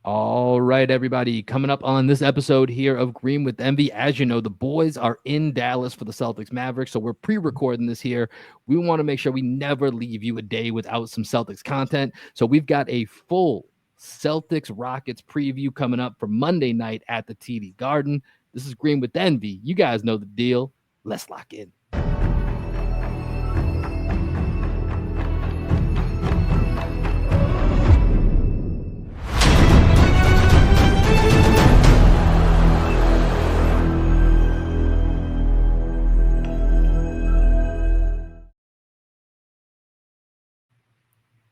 All right, everybody. Coming up on this episode here of Green with Envy. As you know, the boys are in Dallas for the Celtics Mavericks, so we're pre-recording this here. We want to make sure we never leave you a day without some Celtics content. So we've got a full Celtics Rockets preview coming up for Monday night at the TD Garden. This is Green with Envy. You guys know the deal. Let's lock in.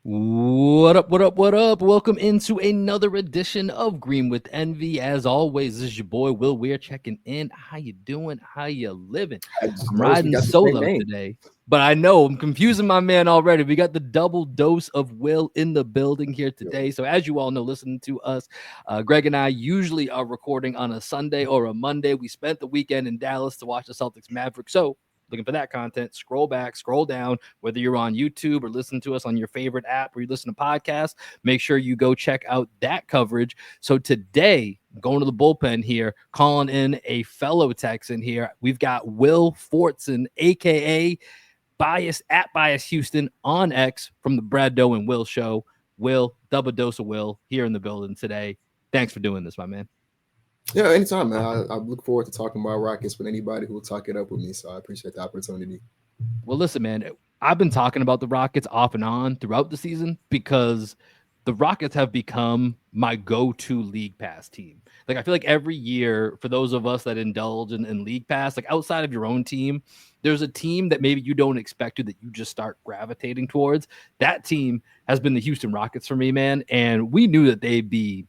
What up, what up, what up? Welcome into another edition of Green with Envy. As always, this is your boy Will Weir checking in. How you doing? How you living? I just I'm noticed we riding got the same solo name. today, but I know I'm confusing my man already. We got the double dose of Will in the building here today. So as you all know, listening to us, Greg and I usually are recording on a Sunday or a Monday. We spent the weekend in Dallas to watch the Celtics Mavericks. So looking for that content, scroll back, scroll down, whether you're on YouTube or listen to us on your favorite app or you listen to podcasts, make sure you go check out that coverage. So today, going to the bullpen here, calling in a fellow Texan here. We've got Will Fortson, aka Bias Houston on X from the Brad Doe and Will show. Will, double dose of Will here in the building today. Thanks for doing this, my man. Yeah, anytime, man. I look forward to talking about Rockets with anybody who will talk it up with me. So I appreciate the opportunity. Well, listen, man, I've been talking about the Rockets off and on throughout the season because the Rockets have become my go-to league pass team. Like I feel like every year, for those of us that indulge in league pass, like outside of your own team, there's a team that maybe you don't expect to that you just start gravitating towards. That team has been the Houston Rockets for me, man. And we knew that they'd be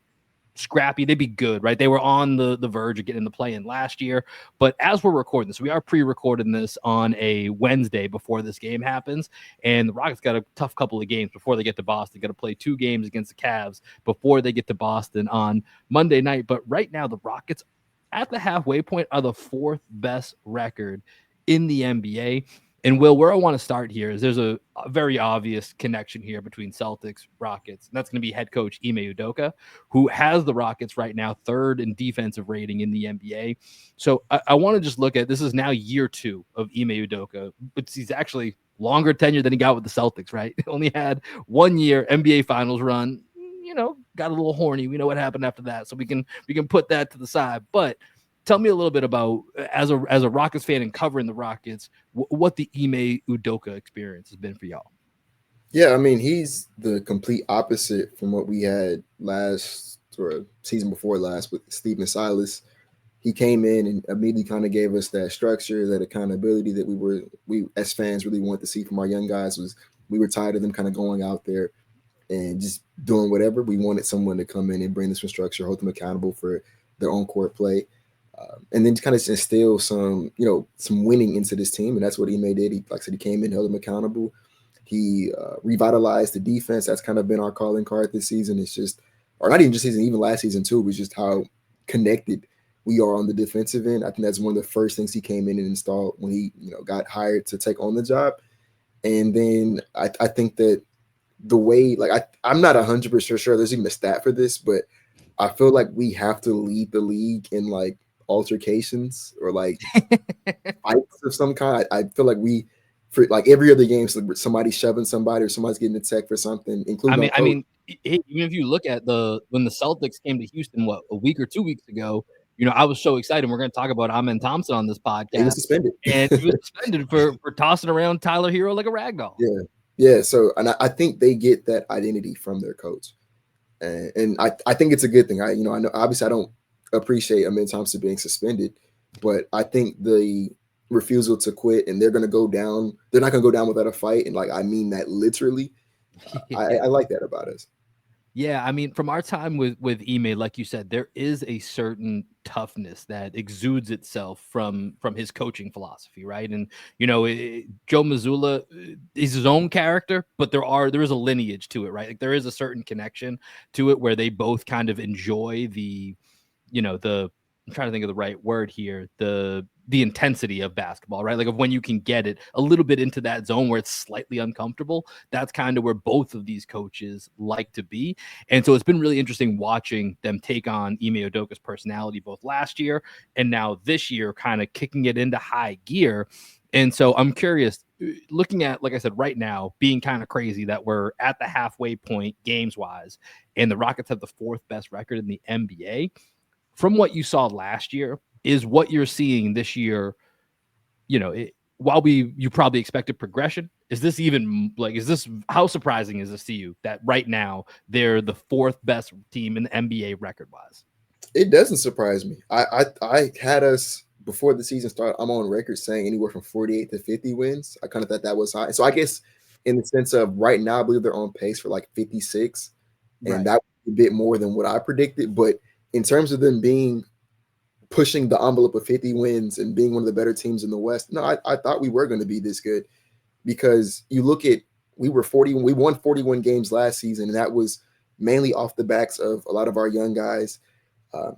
scrappy, they'd be good, right? They were on the verge of getting the play in last year. But as we're recording this, we are pre-recording this on a Wednesday before this game happens. And the Rockets got a tough couple of games before they get to Boston. Got to play 2 games against the Cavs before they get to Boston on Monday night. But right now, the Rockets at the halfway point are the 4th best record in the NBA. And Will, where I want to start here is there's a very obvious connection here between Celtics, Rockets, and that's going to be head coach Ime Udoka, who has the Rockets right now 3rd in defensive rating in the NBA. So I want to just look at this is now year 2 of Ime Udoka, but he's actually longer tenure than he got with the Celtics, right? Only had 1 year NBA Finals run. Got a little horny. We know what happened after that, so we can put that to the side, but tell me a little bit about as a Rockets fan and covering the Rockets, what the Ime Udoka experience has been for y'all. Yeah, I mean, he's the complete opposite from what we had last or season before last with Stephen Silas. He came in and immediately kind of gave us that structure, that accountability that we as fans really want to see from our young guys. Was we were tired of them kind of going out there and just doing whatever. We wanted someone to come in and bring this some structure, hold them accountable for their own court play. And then kind of instill some winning into this team, and that's what Ime did. He, like I said, he came in, held them accountable. He revitalized the defense. That's kind of been our calling card this season. It's just, or not even just season, even last season too. Was just how connected we are on the defensive end. I think that's one of the first things he came in and installed when he got hired to take on the job. And then I think that the way, like I'm not 100% sure there's even a stat for this, but I feel like we have to lead the league in like altercations or like fights of some kind. I feel like for like every other game, so somebody's shoving somebody or somebody's getting a tech for something, I including mean, our I coach. mean, even if you look at when the Celtics came to Houston, what, a week or 2 weeks ago, I was so excited. We're going to talk about Amen Thompson on this He was podcast, suspended. and he was suspended for tossing around Tyler Hero like a rag doll. Yeah, yeah. So, and I think they get that identity from their coach, and I think it's a good thing. I know obviously I don't appreciate Amin Thompson being suspended, but I think the refusal to quit and they're going to go down. They're not going to go down without a fight, and like I mean that literally. I like that about us. Yeah, I mean, from our time with Ime, like you said, there is a certain toughness that exudes itself from his coaching philosophy, right? And Joe Mazzulla is his own character, but there is a lineage to it, right? Like there is a certain connection to it where they both kind of enjoy the I'm trying to think of the right word here, the intensity of basketball, right? Like of when you can get it a little bit into that zone where it's slightly uncomfortable. That's kind of where both of these coaches like to be. And so it's been really interesting watching them take on Ime Udoka's personality both last year and now this year, kind of kicking it into high gear. And so I'm curious, looking at, like I said, right now being kind of crazy that we're at the halfway point games wise, and the Rockets have the fourth best record in the NBA. From what you saw last year, is what you're seeing this year, while you probably expected progression, is this even like, how surprising is this to you that right now they're the fourth best team in the NBA record wise? It doesn't surprise me. I had us before the season started. I'm on record saying anywhere from 48 to 50 wins. I kind of thought that was high. So I guess in the sense of right now, I believe they're on pace for like 56, and that was a bit more than what I predicted. But in terms of them being pushing the envelope of 50 wins and being one of the better teams in the West, no, I thought we were going to be this good, because you look at, we won 41 games last season, and that was mainly off the backs of a lot of our young guys.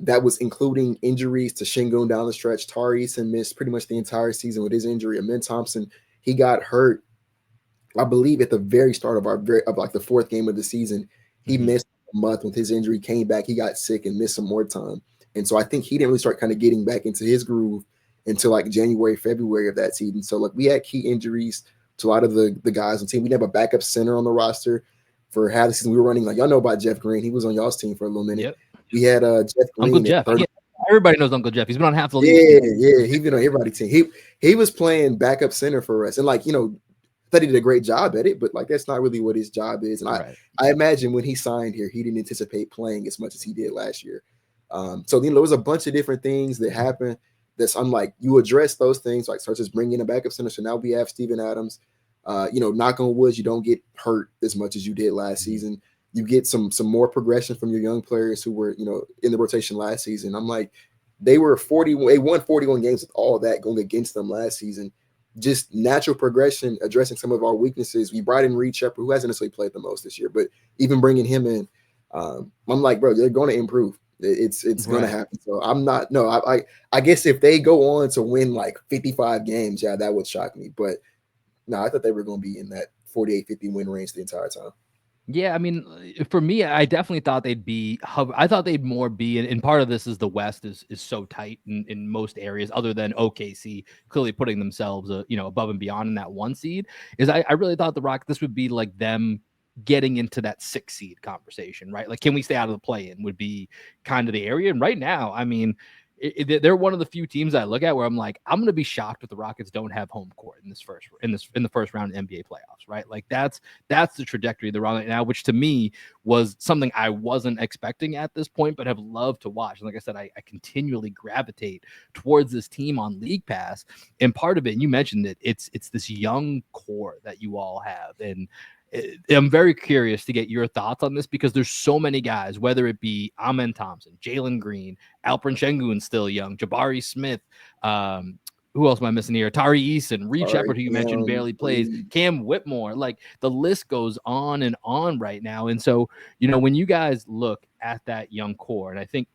That was including injuries to Şengün down the stretch. Tari Eason missed pretty much the entire season with his injury. Amin Thompson, he got hurt, I believe, at the very start of like the fourth game of the season. He missed a month with his injury, came back, he got sick and missed some more time. And so I think he didn't really start kind of getting back into his groove until like January, February of that season. So like we had key injuries to a lot of the guys on the team. We didn't have a backup center on the roster for half the season. We were running, like, y'all know about Jeff Green. He was on y'all's team for a little minute. Yep. We had Jeff Green. Uncle Jeff. Everybody knows Uncle Jeff. He's been on half the league. Yeah. He's been on everybody's team. He was playing backup center for us. And like, thought he did a great job at it, but like that's not really what his job is. And I imagine when he signed here, he didn't anticipate playing as much as he did last year. So there was a bunch of different things that happened. That's unlike, you address those things, like such as bringing in a backup center. So now we have Steven Adams. Knock on wood, you don't get hurt as much as you did last season. You get some more progression from your young players who were, in the rotation last season. I'm like, they won 41 games with all that going against them last season. Just natural progression, addressing some of our weaknesses. We brought in Reed Shepard, who hasn't necessarily played the most this year, but even bringing him in, I'm like, bro, they're going to improve. It's going to happen. So I guess if they go on to win like 55 games, yeah, that would shock me. But no, I thought they were going to be in that 48, 50 win range the entire time. Yeah, I mean, for me, I definitely thought they'd be. I thought they'd more be, and part of this is the West is so tight in most areas, other than OKC clearly putting themselves, above and beyond in that one seed. I really thought the Rockets, this would be like them getting into that 6 seed conversation, right? Like, can we stay out of the play-in would be kind of the area. And right now, I mean, they're one of the few teams I look at where I'm like, I'm going to be shocked if the Rockets don't have home court in the first round of NBA playoffs, right? Like that's the trajectory they're on right now, which to me was something I wasn't expecting at this point, but have loved to watch. And like I said, I continually gravitate towards this team on League Pass, and part of it, and you mentioned it, it's this young core that you all have, and I'm very curious to get your thoughts on this, because there's so many guys, whether it be Amen Thompson, Jalen Green, Alperen Şengün still young, Jabari Smith, who else am I missing here? Tari Eason, Reed Shepard, who you mentioned barely plays, Cam Whitmore. Like the list goes on and on right now. And so, when you guys look at that young core, and I think,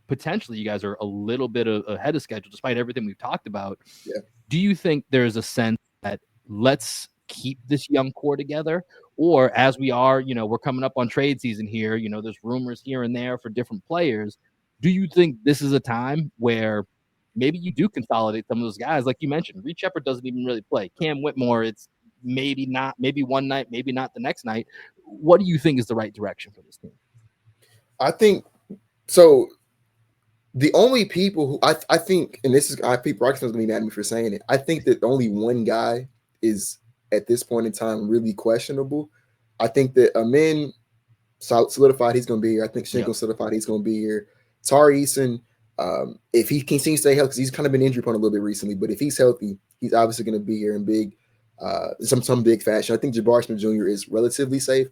potentially you guys are a little bit ahead of schedule despite everything we've talked about. Yeah. Do you think there's a sense that let's keep this young core together, or as we are, we're coming up on trade season here, there's rumors here and there for different players. Do you think this is a time where maybe you do consolidate some of those guys? Like you mentioned, Reed Shepard doesn't even really play. Cam Whitmore, it's maybe not, maybe one night, maybe not the next night. What do you think is the right direction for this team? I think so. The only people who I think, and this is, people are going to be mad at me for saying it, I think that only one guy is at this point in time really questionable. I think that Amin solidified he's going to be here. I think Şengün solidified he's going to be here. Tari Eason, if he can stay healthy, because he's kind of been injury prone a little bit recently, but if he's healthy, he's obviously going to be here in big, some big fashion. I think Jabari Smith Jr. is relatively safe.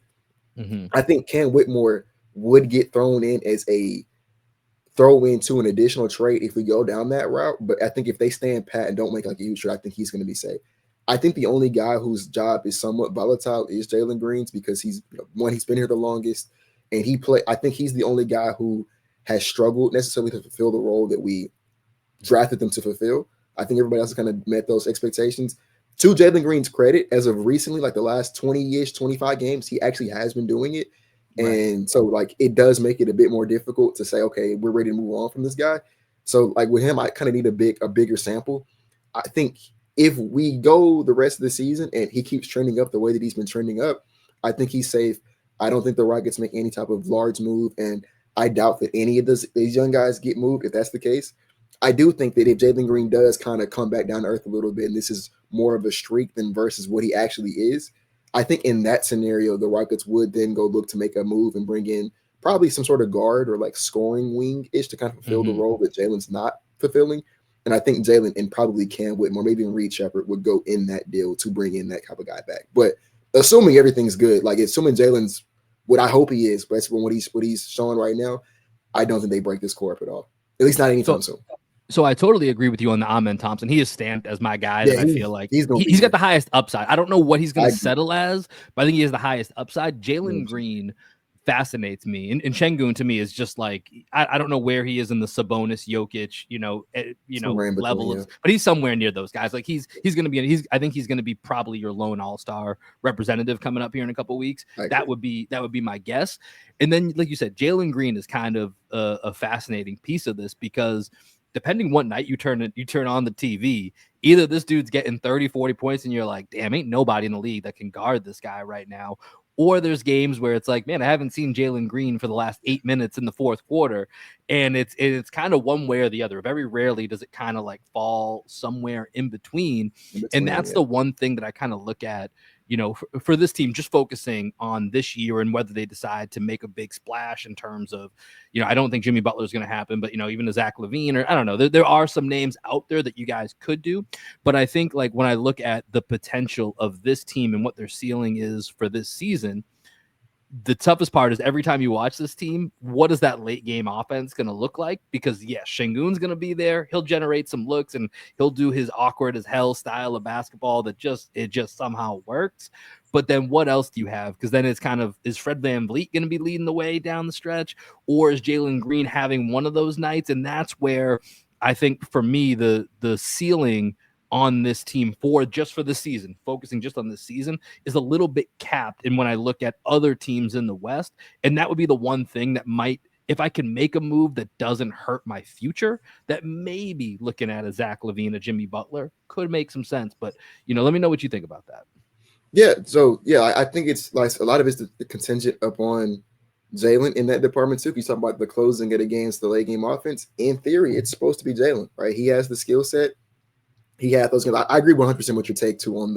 I think Cam Whitmore would get thrown in as a throw into an additional trade if we go down that route. But I think if they stand pat and don't make like a huge trade, I think he's going to be safe. I think the only guy whose job is somewhat volatile is Jalen Green's, because he's he's been here the longest, and I think he's the only guy who has struggled necessarily to fulfill the role that we drafted them to fulfill. I think everybody else kind of met those expectations. To Jalen Green's credit, as of recently, like the last 20-ish, 25 games, he actually has been doing it. Right. And so like it does make it a bit more difficult to say, okay, we're ready to move on from this guy. So like with him, I kind of need a bigger sample. I think if we go the rest of the season and he keeps trending up the way that he's been trending up, I think he's safe. I don't think the Rockets make any type of large move, and I doubt that any of these young guys get moved if that's the case. I do think that if Jalen Green does kind of come back down to earth a little bit, and this is more of a streak than versus what he actually is, I think in that scenario, the Rockets would then go look to make a move and bring in probably some sort of guard or like scoring wing-ish to kind of fulfill the role that Jalen's not fulfilling. And I think Jalen and probably Cam Whitmore, maybe even Reed Shepherd would go in that deal to bring in that type of guy back. But assuming everything's good, like assuming Jalen's what I hope he is, based on what he's showing right now, I don't think they break this core up at all. At least not anytime soon. So I totally agree with you on the Amen Thompson. He is stamped as my guy that I feel like he's got the highest upside. I don't know what he's going to settle as, but I think he has the highest upside. Jalen Green fascinates me. And Şengün to me is just like, I don't know where he is in the Sabonis, Jokic, level, but he's somewhere near those guys. Like he's going to be, I think he's going to be probably your lone all-star representative coming up here in a couple of weeks. That would be my guess. And then, like you said, Jalen Green is kind of a fascinating piece of this because depending what night you turn on the TV, either this dude's getting 30, 40 points and you're like, damn, ain't nobody in the league that can guard this guy right now. Or there's games where it's like, man, I haven't seen Jalen Green for the last 8 minutes in the fourth quarter. And it's kind of one way or the other. Very rarely does it kind of like fall somewhere in between. And that's the one thing that I kind of look at, for this team, just focusing on this year and whether they decide to make a big splash in terms of, I don't think Jimmy Butler is going to happen, but, even a Zach LaVine, or I don't know, there are some names out there that you guys could do. But I think like when I look at the potential of this team and what their ceiling is for this season, the toughest part is every time you watch this team, what is that late game offense going to look like? Because yes, Şengün's going to be there. He'll generate some looks and he'll do his awkward as hell style of basketball that just somehow works. But then what else do you have? Because then it's kind of, is Fred VanVleet going to be leading the way down the stretch, or is Jalen Green having one of those nights? And that's where I think for me, the ceiling on this team for the season, focusing just on this season, is a little bit capped. And when I look at other teams in the West, and that would be the one thing that might, if I can make a move that doesn't hurt my future, that maybe looking at a Zach LaVine, a Jimmy Butler could make some sense. But, let me know what you think about that. Yeah. So, I think it's like a lot of it's the contingent upon Jalen in that department too. If you talk about the closing it against the late game offense, in theory, it's supposed to be Jalen, right? He has the skill set. He had those guys. I agree 100% with your take too on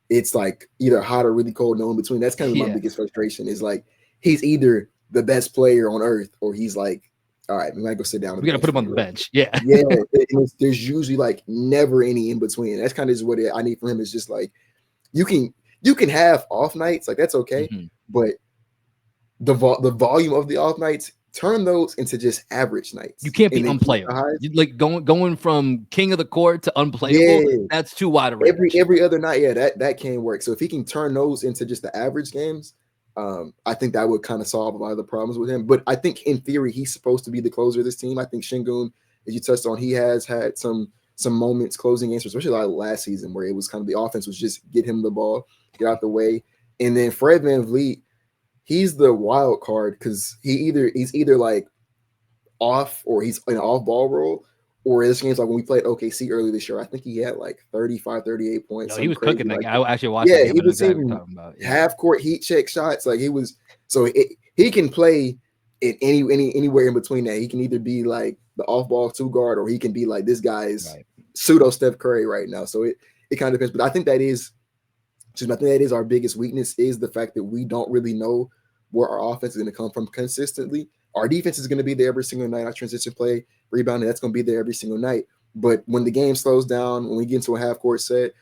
it's like either hot or really cold, no in between. That's kind of my biggest frustration is like he's either the best player on earth or he's like, all right, we might go sit down. We got to put him on the bench. Yeah. Yeah. There's usually like never any in between. That's kind of what I need from him is just like, you can have off nights. Like that's okay. But the volume of the off nights, turn those into just average nights. You can't be unplayable. Like going from king of the court to unplayable, that's too wide a range. Every other night, that can't work. So if he can turn those into just the average games, I think that would kind of solve a lot of the problems with him. But I think in theory, he's supposed to be the closer of this team. I think Şengün, as you touched on, he has had some moments closing games, especially like last season, where it was kind of the offense was just get him the ball, get out the way. And then Fred VanVleet, he's the wild card because he's either like off or he's in an off ball role, or this game's like when we played OKC earlier this year, I think he had like 35, 38 points. No, he was cooking that guy. I actually watched that game. He was talking about. Half court heat check shots. Like he was, so he can play in anywhere in between that. He can either be like the off ball 2 guard, or he can be like this guy's pseudo Steph Curry right now. So it kind of depends. But I think that is our biggest weakness, is the fact that we don't really know where our offense is going to come from consistently. Our defense is going to be there every single night. Our transition play, rebounding, that's going to be there every single night. But when the game slows down, when we get into a half-court set,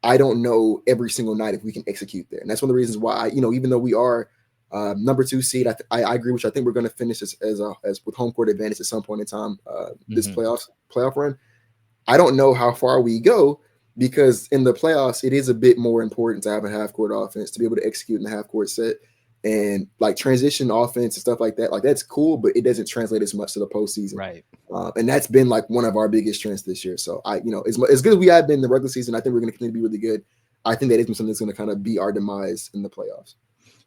I don't know every single night if we can execute there. And that's one of the reasons why, even though we are number 2 seed, I agree, which I think we're going to finish as with home court advantage at some point in time this playoff run. I don't know how far we go, because in the playoffs, it is a bit more important to have a half-court offense, to be able to execute in the half-court set. And like transition offense and stuff like that, like that's cool, but it doesn't translate as much to the postseason. Right. And that's been like one of our biggest strengths this year. So as good as we have been in the regular season, I think we're going to continue to be really good. I think that is something that's going to kind of be our demise in the playoffs.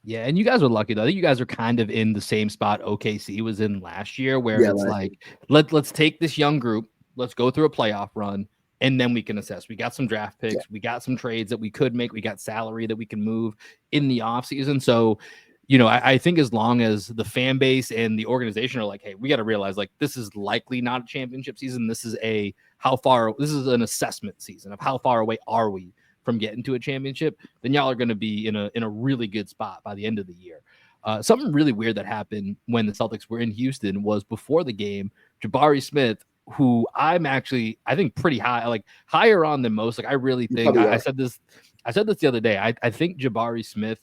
Yeah, and you guys were lucky though. I think you guys are kind of in the same spot OKC was in last year, where it's like let's take this young group, let's go through a playoff run, and then we can assess. We got some draft picks, we got some trades that we could make, we got salary that we can move in the offseason. So, I think as long as the fan base and the organization are like, hey, we got to realize like this is likely not a championship season. This is this is an assessment season of how far away are we from getting to a championship, then y'all are going to be in a really good spot by the end of the year. Something really weird that happened when the Celtics were in Houston was before the game, Jabari Smith, who I think pretty high, like higher on than most. Like I really think I said this the other day. I think Jabari Smith,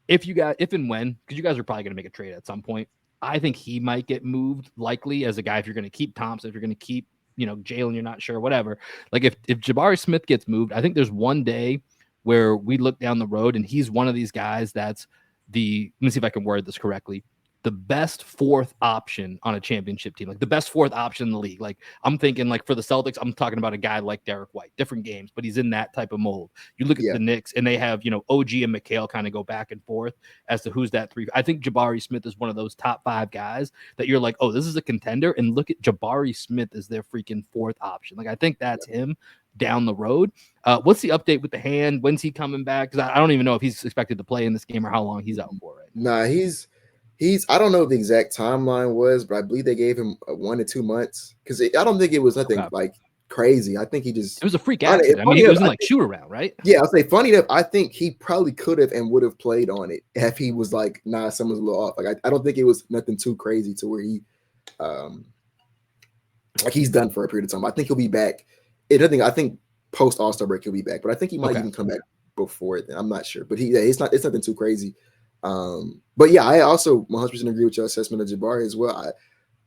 if and when, because you guys are probably going to make a trade at some point, I think he might get moved likely as a guy. If you're going to keep Thompson, if you're going to keep Jalen, you're not sure, whatever. Like if Jabari Smith gets moved, I think there's one day where we look down the road and he's one of these guys that's let me see if I can word this correctly, the best fourth option on a championship team, like the best fourth option in the league. Like I'm thinking like for the Celtics, I'm talking about a guy like Derek White, different games, but he's in that type of mold. You look at the Knicks and they have, OG and McHale kind of go back and forth as to who's that three. I think Jabari Smith is one of those top 5 guys that you're like, oh, this is a contender. And look at Jabari Smith as their freaking fourth option. Like I think that's him down the road. What's the update with the hand? When's he coming back? Because I don't even know if he's expected to play in this game or how long he's out for right now. Nah, he's I don't know what the exact timeline was, but I believe they gave him 1 to 2 months because I don't think it was nothing like crazy. I think it was a freak accident. I mean, it wasn't like shoot around, right? Yeah, I'll say funny enough, I think he probably could have and would have played on it if he was like, nah, someone's a little off. Like I don't think it was nothing too crazy to where he like he's done for a period of time. I think he'll be back. I think post All-Star break he'll be back, but I think he might even come back before then. I'm not sure, but it's nothing too crazy. But yeah, I also 100% agree with your assessment of Jabari as well.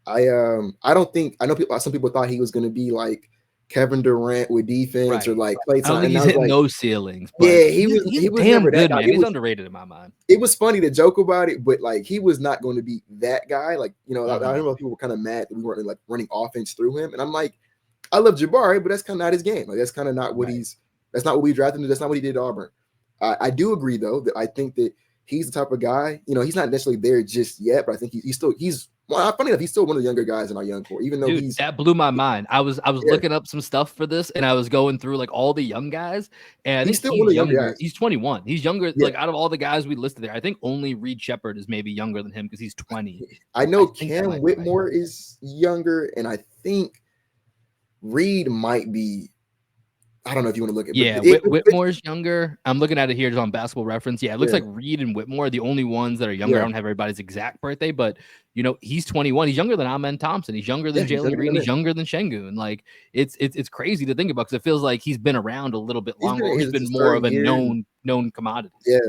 I don't think I know some people thought he was going to be like Kevin Durant with defense or like Clay Thompson. He's hitting those ceilings. Yeah, he was damn good, man. He's underrated in my mind. It was funny to joke about it, but like he was not going to be that guy. Like I don't know if people were kind of mad that we weren't like running offense through him, and I'm like, I love Jabari, but that's kind of not his game. Like that's kind of not what that's not what we drafted him. That's not what he did at Auburn. I do agree though that I think that he's the type of guy, he's not necessarily there just yet, but I think he's funny enough, he's still one of the younger guys in our young core, even though that blew my mind. I was looking up some stuff for this and I was going through like all the young guys and he's still one of the younger guys. He's 21. He's younger. Like out of all the guys we listed there, I think only Reed Shepherd is maybe younger than him because he's 20. I know Cam Whitmore is younger and I think Reed might be, I don't know if you want to look at it. Whitmore's younger. I'm looking at it here just on Basketball Reference. Yeah, it looks like Reed and Whitmore are the only ones that are younger. I don't have everybody's exact birthday, but he's 21. He's younger than Amen Thompson. He's younger than Jalen Green. He's younger than Şengün. Like it's crazy to think about because it feels like he's been around a little bit longer. He's been more of a known commodity. Yeah.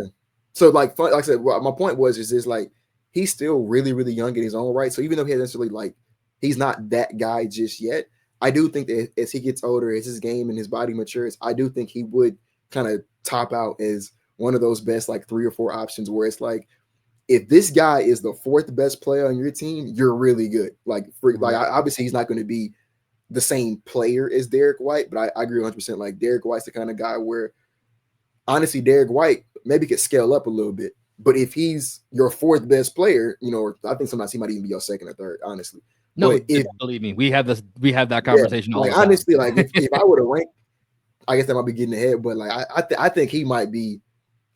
So like I said, my point is like he's still really, really young in his own right. So even though he hasn't necessarily like he's not that guy just yet, I do think that as he gets older, as his game and his body matures, I do think he would kind of top out as one of those best like 3 or 4 options where it's like, if this guy is the 4th best player on your team, you're really good. Like, obviously he's not going to be the same player as Derek White, but I agree 100%. Like Derek White's the kind of guy where honestly, Derek White maybe could scale up a little bit, but if he's your 4th best player, I think sometimes he might even be your 2nd or 3rd, honestly. No, believe me, we have that conversation all the time. Honestly, like if I would have ranked, I guess that might be getting ahead, but like I think he might be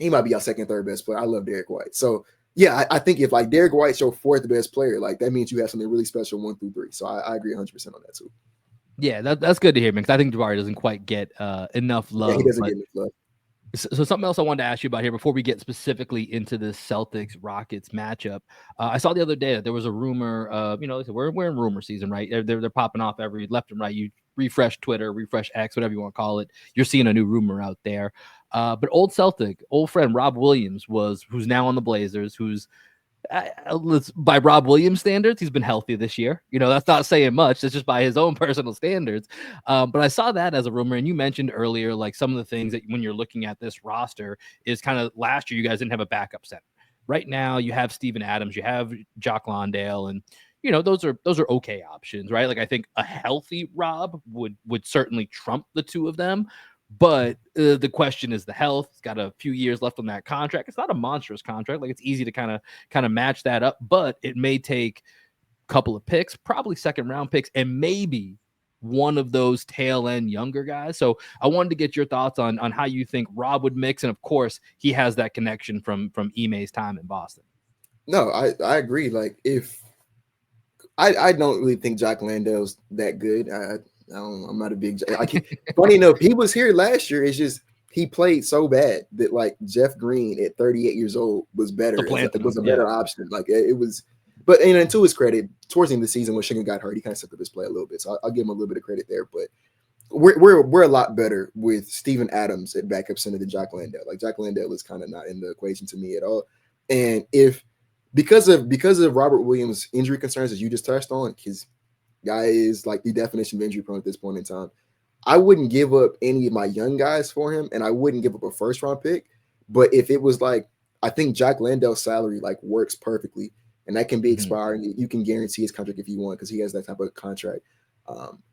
our 2nd, 3rd best player. I love Derek White. So yeah, I think if like Derek White's your 4th best player, like that means you have something really special 1 through 3. So I agree 100% on that too. Yeah, that's good to hear, man, because I think Jabari doesn't quite get enough love. Yeah, he doesn't get enough love. So something else I wanted to ask you about here before we get specifically into this Celtics-Rockets matchup. I saw the other day that there was a rumor of, we're in rumor season, right? They're popping off every left and right. You refresh Twitter, refresh X, whatever you want to call it. You're seeing a new rumor out there. But old friend Rob Williams who's now on the Blazers, who's by Rob Williams standards, he's been healthy this year. That's not saying much. It's just by his own personal standards. But I saw that as a rumor, and you mentioned earlier, like some of the things that when you're looking at this roster is kind of last year, you guys didn't have a backup center. Right now, you have Steven Adams, you have Jock Landale, and those are okay options, right? Like I think a healthy Rob would certainly trump the two of them. But the question is the health. He's got a few years left on that contract. It's not a monstrous contract. Like it's easy to kind of match that up, but it may take a couple of picks, probably second round picks, and maybe one of those tail end younger guys. So I wanted to get your thoughts on how you think Rob would mix, and of course he has that connection from Ime's time in Boston. No, I agree. Like if I don't really think Jock Landale's that good. I'm not a big. Funny enough, he was here last year. It's just he played so bad that like Jeff Green at 38 years old was better. It was a better option. Like it was. But and to his credit, towards the end of the season when Shingun got hurt, he kind of stepped up his play a little bit. So I'll give him a little bit of credit there. But we're a lot better with Steven Adams at backup center than Jock Landale. Like Jock Landale is kind of not in the equation to me at all. And because of Robert Williams' injury concerns, as you just touched on, his guy is like the definition of injury prone at this point in time. I wouldn't give up any of my young guys for him, and I wouldn't give up a first round pick. But if it was like, I think Jock Landale's salary like works perfectly, and that can be expiring. You can guarantee his contract if you want because he has that type of contract.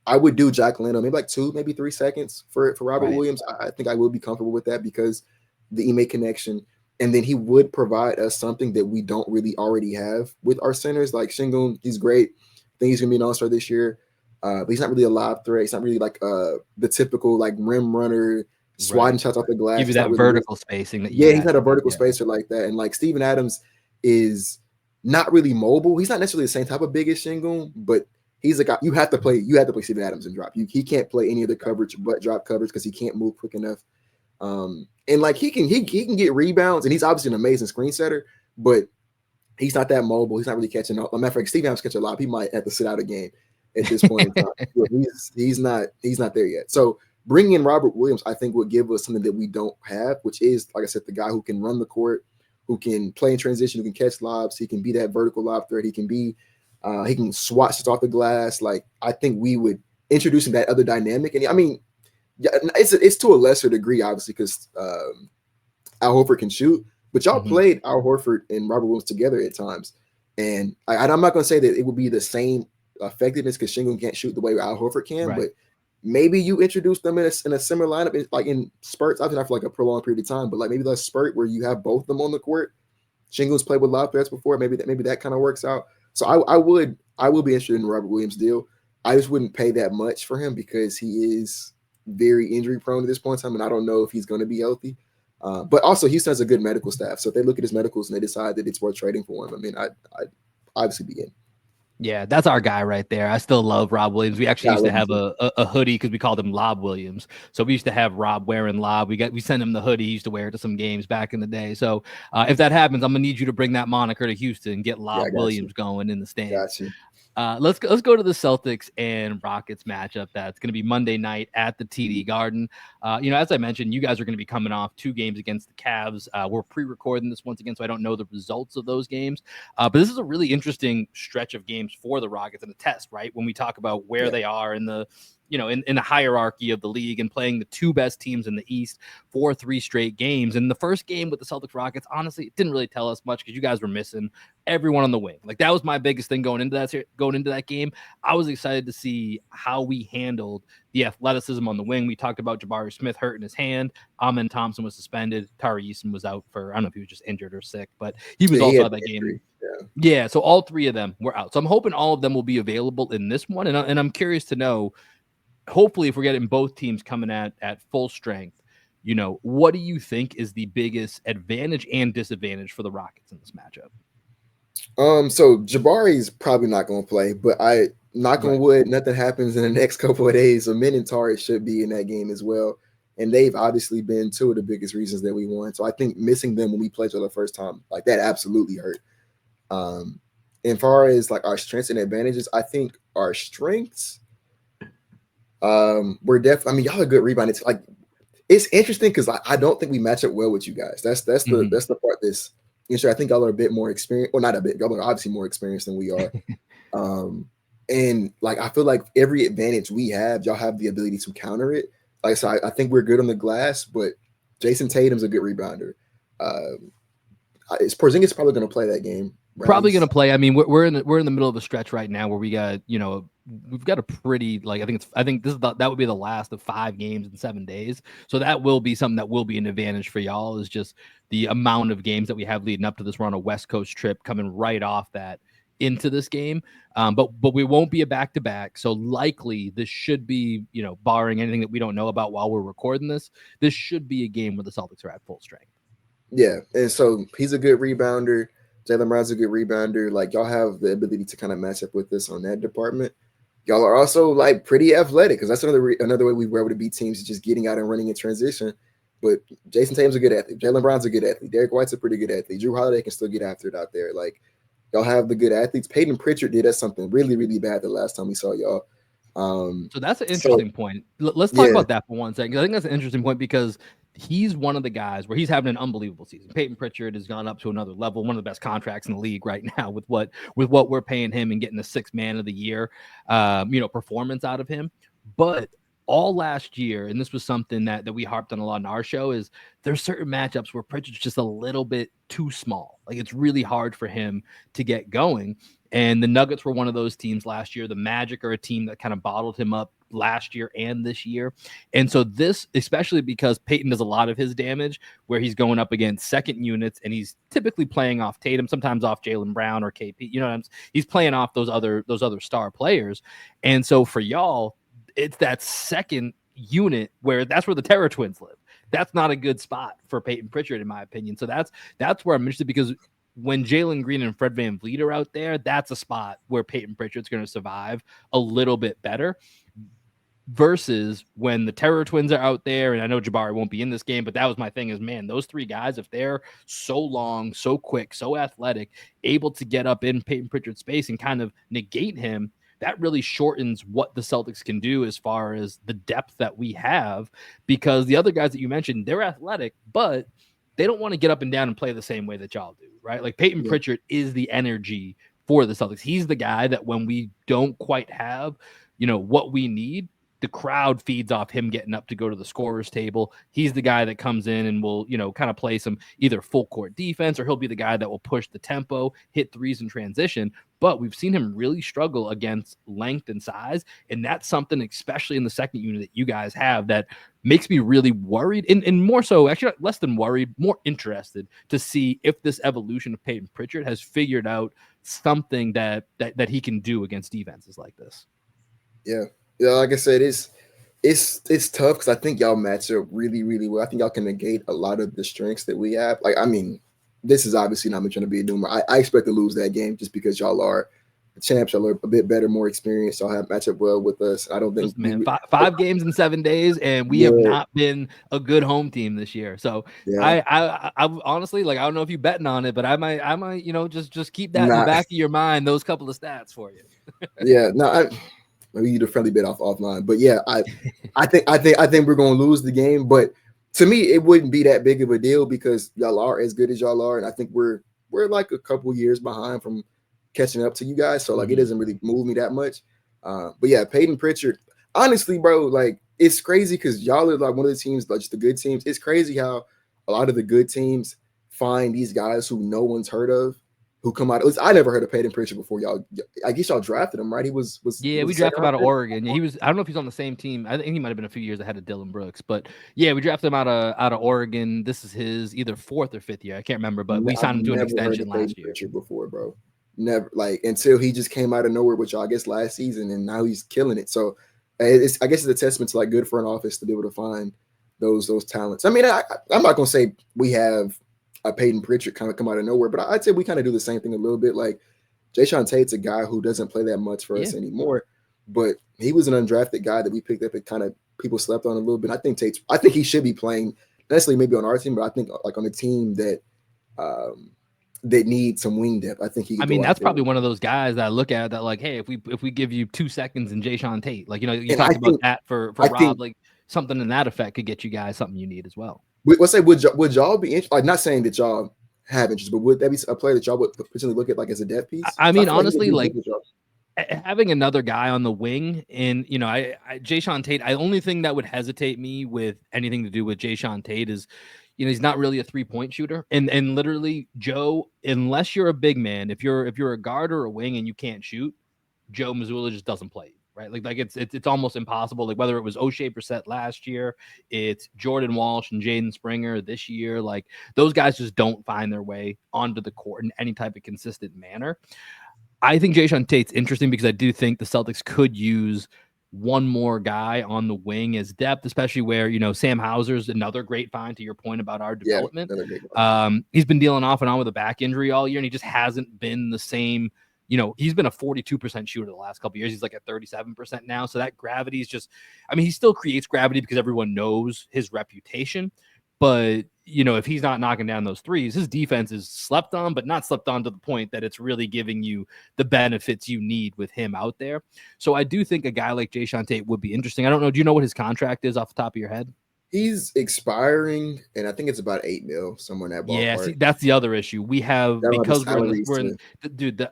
I would do Jock Landale maybe like 2, maybe 3 seconds for Robert Williams. I think I will be comfortable with that because the Ime connection. And then he would provide us something that we don't really already have with our centers. Like Shingun, he's great. I think he's going to be an all-star this year. But he's not really a lob threat. He's not really like the typical like rim runner, swatting shots off the glass. Give you that really vertical spacing. He's not a vertical spacer like that. And like Steven Adams is not really mobile. He's not necessarily the same type of big as Shingun, but he's a guy you have to play Steven Adams and drop. He can't play any of the coverage but drop coverage because he can't move quick enough. And like he can get rebounds, and he's obviously an amazing screen setter, but he's not that mobile. He's not really catching up. Matter of fact, Steve Adams catch a lot. He might have to sit out a game at this point in time. He's not there yet. So bringing in Robert Williams, I think, would give us something that we don't have, which is, like I said, the guy who can run the court, who can play in transition, who can catch lobs. He can be that vertical lob threat. He can swat shots off the glass. Like I think we would introducing that other dynamic. And I mean, yeah, it's to a lesser degree, obviously, because Al Horford can shoot, but y'all played Al Horford and Robert Williams together at times. And I'm not going to say that it would be the same effectiveness because Shingun can't shoot the way Al Horford can, but maybe you introduce them in a similar lineup, like in spurts. Obviously not for like a prolonged period of time, but like maybe the spurt where you have both of them on the court. Shingun's played with lob threats before. Maybe that kind of works out. So I would be interested in the Robert Williams deal. I just wouldn't pay that much for him because he is very injury prone at this point in time, and I don't know if he's going to be healthy. But also, Houston has a good medical staff, so if they look at his medicals and they decide that it's worth trading for him, I mean, I'd obviously be in. Yeah, that's our guy right there. I still love Rob Williams. We actually used to have a hoodie because we called him Lob Williams. So we used to have Rob wearing Lob. We sent him the hoodie he used to wear to some games back in the day. So if that happens, I'm gonna need you to bring that moniker to Houston and get Lob Williams going in the stands. Let's go to the Celtics and Rockets matchup. That's going to be Monday night at the TD Garden. As I mentioned, you guys are going to be coming off 2 games against the Cavs. We're pre-recording this once again, so I don't know the results of those games. But this is a really interesting stretch of games for the Rockets and a test, right? When we talk about where they are in the in the hierarchy of the league and playing the 2 best teams in the East for 3 straight games. And the first game with the Celtics Rockets, honestly, it didn't really tell us much because you guys were missing everyone on the wing. Like that was my biggest thing going into that game. I was excited to see how we handled the athleticism on the wing. We talked about Jabari Smith hurting his hand. Amen Thompson was suspended. Tari Eason was out for, I don't know if he was just injured or sick, but he was also out of that game. Yeah, so all 3 of them were out. So I'm hoping all of them will be available in this one. And I'm curious to know, hopefully, if we're getting both teams coming at full strength, what do you think is the biggest advantage and disadvantage for the Rockets in this matchup? So Jabari's probably not going to play, but I knock on wood, nothing happens in the next couple of days. So Min and Tari should be in that game as well. And they've obviously been 2 of the biggest reasons that we won. So I think missing them when we played for the first time, like that absolutely hurt. As far as like our strengths and advantages, I think our strengths, we're definitely, I mean, y'all are good rebounding. Like it's interesting because I don't think we match up well with you guys. That's the part that's interesting. I think y'all are a bit more experienced, or not a bit, y'all are obviously more experienced than we are. And like I feel like every advantage we have, y'all have the ability to counter it. Like so I think we're good on the glass, but Jason Tatum's a good rebounder. Porzingis probably going to play that game. Right? Probably going to play. I mean, we're in the middle of a stretch right now where we got, we've got a pretty, like, I think that would be the last of 5 games in 7 days. So that will be something that will be an advantage for y'all, is just the amount of games that we have leading up to this. We're on a West Coast trip coming right off that into this game. But we won't be a back-to-back. So likely this should be, barring anything that we don't know about while we're recording this should be a game where the Celtics are at full strength. Yeah, and so he's a good rebounder. Jaylen Brown's a good rebounder. Like, y'all have the ability to kind of match up with us on that department. Y'all are also like pretty athletic, because that's another way we were able to beat teams, is just getting out and running in transition. But Jason Tatum's a good athlete. Jaylen Brown's a good athlete. Derek White's a pretty good athlete. Drew Holiday can still get after it out there. Like, y'all have the good athletes. Peyton Pritchard did us something really, really bad the last time we saw y'all. So that's an interesting point. Let's talk about that for 1 second. I think that's an interesting point, because he's one of the guys where he's having an unbelievable season. Peyton Pritchard has gone up to another level, one of the best contracts in the league right now with what we're paying him and getting the 6th man of the year, performance out of him. But all last year, and this was something that we harped on a lot in our show, is there's certain matchups where Pritchard's just a little bit too small. Like, it's really hard for him to get going. And the Nuggets were one of those teams last year. The Magic are a team that kind of bottled him up last year and this year. And so this, especially because Peyton does a lot of his damage where he's going up against second units, and he's typically playing off Tatum, sometimes off Jaylen Brown or KP. He's playing off those other star players. And so for y'all, it's that second unit where that's where the Terror Twins live. That's not a good spot for Peyton Pritchard, in my opinion. So that's where I'm interested, because when Jalen Green and Fred VanVleet are out there, that's a spot where Peyton Pritchard's going to survive a little bit better, versus when the Terror Twins are out there. And I know Jabari won't be in this game, but that was my thing, is, man, those 3 guys, if they're so long, so quick, so athletic, able to get up in Peyton Pritchard's space and kind of negate him, that really shortens what the Celtics can do as far as the depth that we have, because the other guys that you mentioned, they're athletic, but they don't want to get up and down and play the same way that y'all do, right? Like, Peyton Pritchard is the energy for the Celtics. He's the guy that when we don't quite have, what we need, the crowd feeds off him getting up to go to the scorer's table. He's the guy that comes in and will, kind of play some either full court defense, or he'll be the guy that will push the tempo, hit threes in transition. But we've seen him really struggle against length and size. And that's something, especially in the second unit that you guys have, that makes me really worried, and more so, actually less than worried, more interested to see if this evolution of Peyton Pritchard has figured out something that he can do against defenses like this. Yeah, like I said, it's tough, because I think y'all match up really, really well. I think y'all can negate a lot of the strengths that we have. Like, I mean, this is obviously not me trying to be a doomer. I expect to lose that game just because y'all are the champs. Y'all are a bit better, more experienced. Y'all have match up well with us. I don't think Listen, man, 5 games in 7 days, and we have not been a good home team this year. So I honestly, like, I don't know if you're betting on it, but I might, just keep that in the back of your mind, those couple of stats for you. Maybe you do a friendly bit offline, but yeah, I think we're gonna lose the game. But to me, it wouldn't be that big of a deal, because y'all are as good as y'all are, and I think we're like a couple years behind from catching up to you guys. So like, it doesn't really move me that much. But yeah, Peyton Pritchard, honestly, bro, like, it's crazy, because y'all are like one of the teams, like, just the good teams. It's crazy how a lot of the good teams find these guys who no one's heard of, who come out. At least I never heard of Peyton Pritchard before. Y'all, I guess y'all drafted him, right? He was we drafted him out of Oregon. Yeah, he was. I don't know if he's on the same team. I think he might have been a few years ahead of Dylan Brooks, but yeah, we drafted him out of Oregon. This is his either 4th or 5th year. I can't remember, but we signed him to an extension last year. Before, bro, never, like, until he just came out of nowhere with y'all, I guess, last season, and now he's killing it. So I guess it's a testament to, like, good front office to be able to find those talents. I mean, I'm not gonna say we have a Peyton Pritchard kind of come out of nowhere, but I'd say we kind of do the same thing a little bit. Like, Jayshawn Tate's a guy who doesn't play that much for us anymore, but he was an undrafted guy that we picked up and kind of people slept on a little bit. I think he should be playing, necessarily maybe on our team, but I think like on a team that needs some wing depth. I think he. I mean, that's probably one of those guys that I look at that, like, hey, if we give you 2 seconds in Jayshawn Tate, like, you talked about that for Rob, like, something in that effect could get you guys something you need as well. Let's say, would y'all be interested? Like, not saying that y'all have interest, but would that be a player that y'all would potentially look at, like, as a depth piece? I mean, honestly, like, having another guy on the wing, and Jayshawn Tate, the only thing that would hesitate me with anything to do with Jayshawn Tate is, he's not really a 3-point shooter. And literally, Joe, unless you're a big man, if you're a guard or a wing and you can't shoot, Joe Mazzulla just doesn't play, right? Like it's almost impossible. Like whether it was O'Shea Brissett last year, it's Jordan Walsh and Jaden Springer this year. Like those guys just don't find their way onto the court in any type of consistent manner. I think Jae'Sean Tate's interesting because I do think the Celtics could use one more guy on the wing as depth, especially where, Sam Hauser's another great find to your point about our Yeah, development. another great one. He's been dealing off and on with a back injury all year, and he just hasn't been the same. He's been a 42% shooter the last couple of years. He's like at 37% now. So that gravity is just, he still creates gravity because everyone knows his reputation. But, if he's not knocking down those threes, his defense is slept on, but not slept on to the point that it's really giving you the benefits you need with him out there. So I do think a guy like Jae'Sean Tate would be interesting. I don't know. Do you know what his contract is off the top of your head? He's expiring, and I think it's about $8 million, somewhere in that ballpark. Yeah, see, that's the other issue. We have, because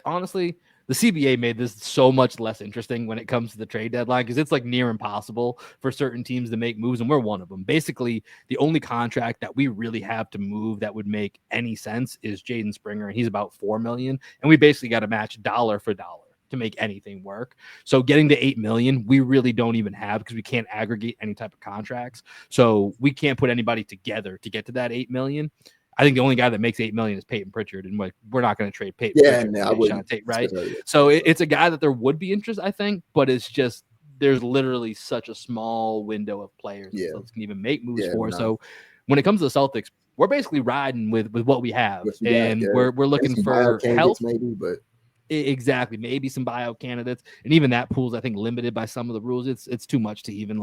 honestly, the CBA made this so much less interesting when it comes to the trade deadline because it's like near impossible for certain teams to make moves, and we're one of them. Basically, the only contract that we really have to move that would make any sense is Jaden Springer, and he's about $4 million, and we basically got to match dollar for dollar to make anything work. So getting to $8 million, we really don't even have because we can't aggregate any type of contracts. So we can't put anybody together to get to that $8 million. I think the only guy that makes $8 million is Peyton Pritchard, and we're not going to trade Peyton. Yeah, no, I wouldn't. Tate, right? So it's a guy that there would be interest, I think, but it's just there's literally such a small window of players that can even make moves for. No. So when it comes to the Celtics, we're basically riding with what we have, we're looking for help, maybe, but. Exactly. Maybe some buyout candidates. And even that pool's, I think, limited by some of the rules. It's too much to even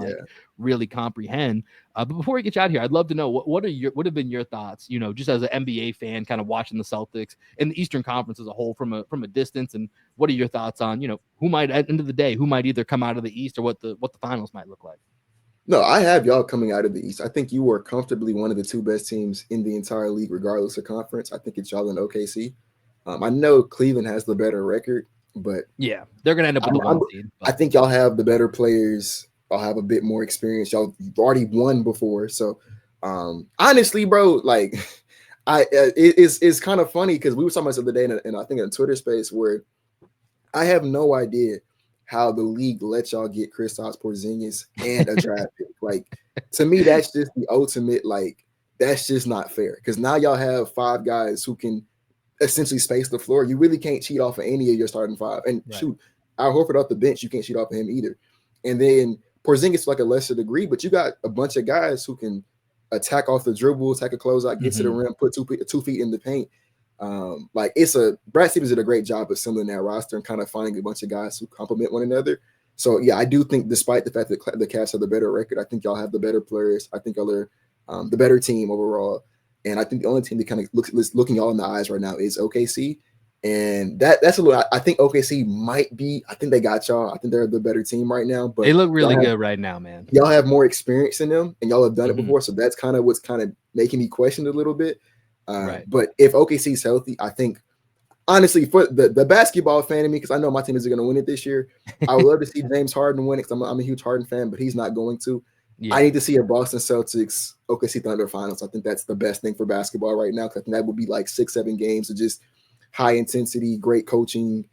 really comprehend. But before we get you out here, I'd love to know what have been your thoughts, just as an NBA fan, kind of watching the Celtics and the Eastern Conference as a whole from a distance. And what are your thoughts on, who might at the end of the day, who might either come out of the East or what the finals might look like? No, I have y'all coming out of the East. I think you are comfortably one of the two best teams in the entire league, regardless of conference. I think it's y'all in OKC. I know Cleveland has the better record, but yeah, they're gonna end up with the one seed. I think y'all have the better players. Y'all have a bit more experience. Y'all already won before, so honestly, bro, like it's kind of funny because we were talking about this the other day, and I think in a Twitter space where I have no idea how the league lets y'all get Kristaps Porzingis and a draft pick. Like to me, that's just the ultimate. Like that's just not fair because now y'all have 5 guys who can essentially space the floor. You really can't cheat off of any of your starting 5. And shoot, Al Horford off the bench, you can't cheat off of him either. And then Porzingis to like a lesser degree, but you got a bunch of guys who can attack off the dribble, attack a closeout, get to the rim, put 2 feet in the paint. Like Brad Stevens did a great job assembling that roster and kind of finding a bunch of guys who complement one another. So yeah, I do think despite the fact that the Cavs have the better record, I think y'all have the better players. I think y'all are the better team overall. And I think the only team that kind of looking y'all in the eyes right now is OKC. And that's a little, I think OKC might be, I think they got y'all. I think they're the better team right now. But they look really good right now, man. Y'all have more experience than them and y'all have done it before. So that's kind of what's kind of making me question it a little bit. But if OKC is healthy, I think, honestly, for the basketball fan in me, because I know my team is going to win it this year, I would love to see James Harden win it because I'm a huge Harden fan, but he's not going to. Yeah. I need to see a Boston Celtics OKC Thunder finals. I think that's the best thing for basketball right now because I think that would be like 6-7 games of just high intensity, great coaching,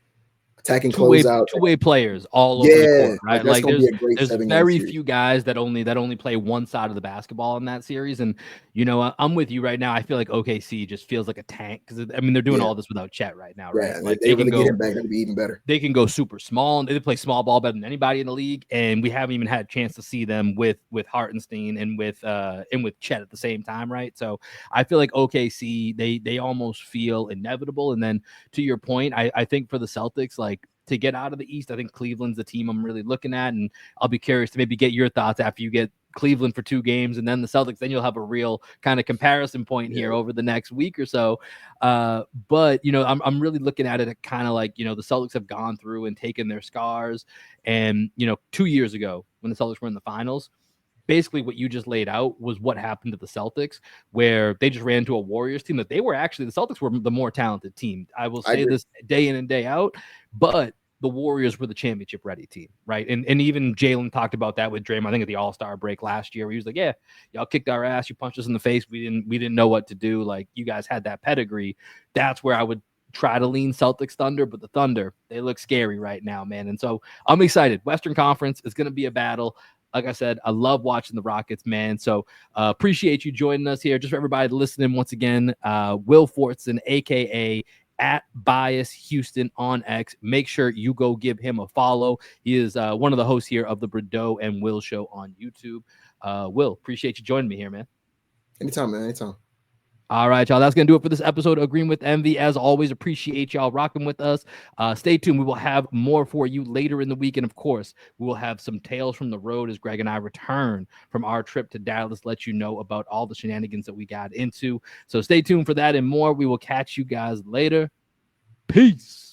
attacking closeout, two-way players all over the court, right? Like there's very few guys that only play one side of the basketball in that series. And I'm with you right now. I feel like OKC just feels like a tank because they're doing all this without Chet right now, right? Like they can get him back, that'd be even better. They can go super small and they play small ball better than anybody in the league. And we haven't even had a chance to see them with Hartenstein and with Chet at the same time, right? So I feel like OKC they almost feel inevitable. And then to your point, I think for the Celtics, like, to get out of the East, I think Cleveland's the team I'm really looking at, and I'll be curious to maybe get your thoughts after you get Cleveland for 2 games and then the Celtics. Then you'll have a real kind of comparison point here over the next week or so. But I'm really looking at it kind of like the Celtics have gone through and taken their scars, and 2 years ago when the Celtics were in the finals, basically what you just laid out was what happened to the Celtics, where they just ran into a Warriors team that the Celtics were the more talented team. I will say this day in and day out, but the Warriors were the championship ready team, right? And even Jalen talked about that with Draymond, I think at the All-Star break last year, where he was like, yeah, y'all kicked our ass, you punched us in the face, we didn't know what to do. Like, you guys had that pedigree. That's where I would try to lean Celtics Thunder, but the Thunder, they look scary right now, man. And so I'm excited. Western Conference is going to be a battle. Like I said, I love watching the Rockets, man. So appreciate you joining us here. Just for everybody listening, once again, Will Fortson, a.k.a. at Bias Houston on X. Make sure you go give him a follow. He is one of the hosts here of the Bordeaux and Will Show on YouTube. Will, appreciate you joining me here, man. Anytime, man. Anytime. All right, y'all. That's going to do it for this episode of Green with Envy. As always, appreciate y'all rocking with us. Stay tuned. We will have more for you later in the week. And, of course, we will have some tales from the road as Greg and I return from our trip to Dallas, let you know about all the shenanigans that we got into. So stay tuned for that and more. We will catch you guys later. Peace.